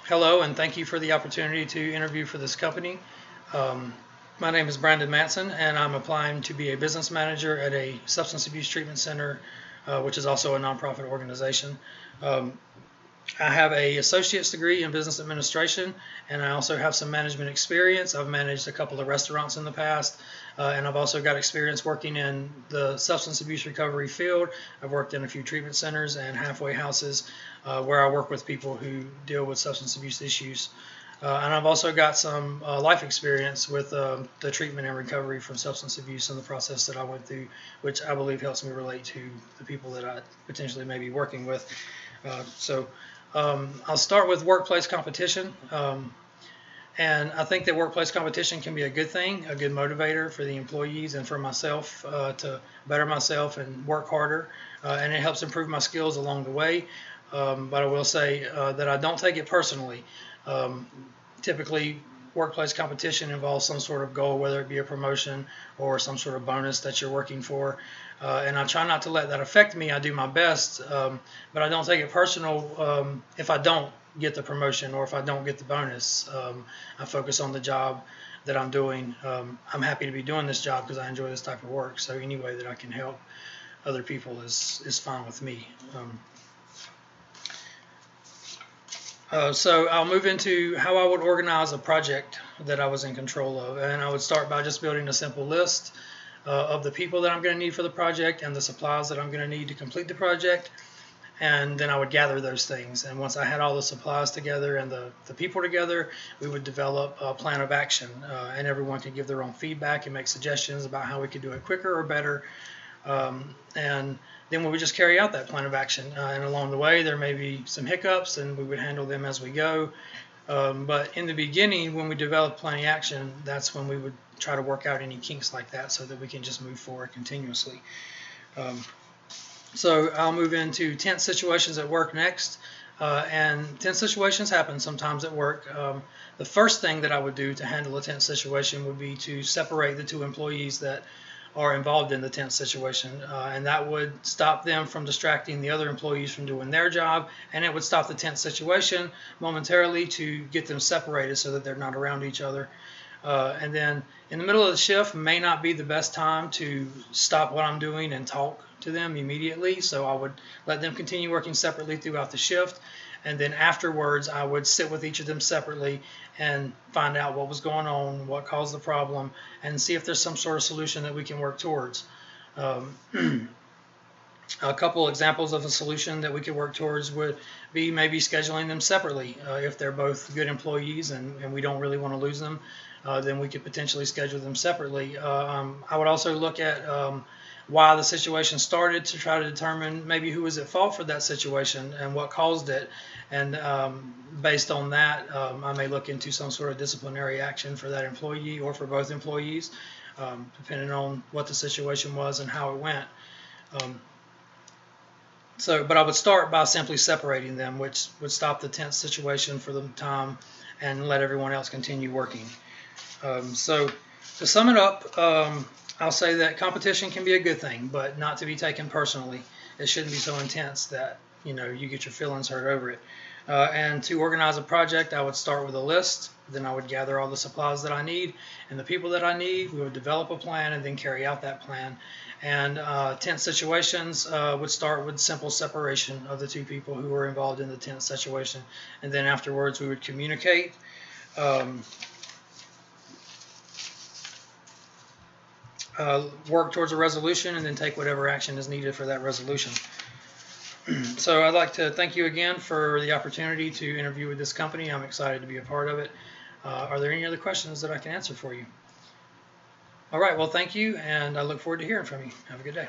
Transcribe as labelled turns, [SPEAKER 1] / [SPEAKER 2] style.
[SPEAKER 1] Hello, and thank you for the opportunity to interview for this company. Um, my name is Brandon Manson, and I'm applying to be a business manager at a substance abuse treatment center, which is also a nonprofit organization. Um, I have a associate's degree in business administration, and I also have some management experience. I've managed a couple of restaurants in the past, and I've also got experience working in the substance abuse recovery field. I've worked in a few treatment centers and halfway houses where I work with people who deal with substance abuse issues. And I've also got some life experience with the treatment and recovery from substance abuse and the process that I went through, which I believe helps me relate to the people that I potentially may be working with. I'll start with workplace competition. And I think that workplace competition can be a good thing, a good motivator for the employees and for myself to better myself and work harder. And it helps improve my skills along the way. But I will say that I don't take it personally. Um, Typically, workplace competition involves some sort of goal, whether it be a promotion or some sort of bonus that you're working for. And I try not to let that affect me. I do my best, but I don't take it personal if I don't get the promotion or if I don't get the bonus. I focus on the job that I'm doing. I'm happy to be doing this job because I enjoy this type of work. So any way that I can help other people is fine with me. So I'll move into how I would organize a project that I was in control of. And I would start by just building a simple list of the people that I'm going to need for the project and the supplies that I'm going to need to complete the project. And then I would gather those things. And once I had all the supplies together and the people together, we would develop a plan of action. And everyone could give their own feedback and make suggestions about how we could do it quicker or better. And then we would just carry out that plan of action. And along the way, there may be some hiccups, and we would handle them as we go. But in the beginning, when we develop plan of action, that's when we would try to work out any kinks like that so that we can just move forward continuously. So I'll move into tense situations at work next. And tense situations happen sometimes at work. The first thing that I would do to handle a tense situation would be to separate the two employees that are involved in the tense situation, and that would stop them from distracting the other employees from doing their job, and it would stop the tense situation momentarily to get them separated so that they're not around each other. And then in the middle of the shift may not be the best time to stop what I'm doing and talk to them immediately, so I would let them continue working separately throughout the shift. And then afterwards, I would sit with each of them separately and find out what was going on, what caused the problem, and see if there's some sort of solution that we can work towards. A couple examples of a solution that we could work towards would be maybe scheduling them separately. If they're both good employees and we don't really want to lose them, then we could potentially schedule them separately. I would also look at why the situation started to try to determine maybe who was at fault for that situation and what caused it. And based on that, I may look into some sort of disciplinary action for that employee or for both employees, depending on what the situation was and how it went. But I would start by simply separating them, which would stop the tense situation for the time and let everyone else continue working. So to sum it up, I'll say that competition can be a good thing, but not to be taken personally. It shouldn't be so intense that you get your feelings hurt over it. And to organize a project, I would start with a list. Then I would gather all the supplies that I need and the people that I need. We would develop a plan and then carry out that plan. And tense situations would start with simple separation of the two people who were involved in the tense situation. And then afterwards, we would communicate. Work towards a resolution and then take whatever action is needed for that resolution. So I'd like to thank you again for the opportunity to interview with this company. I'm excited to be a part of it. Are there any other questions that I can answer for you? All right, well, thank you, and I look forward to hearing from you. Have a good day.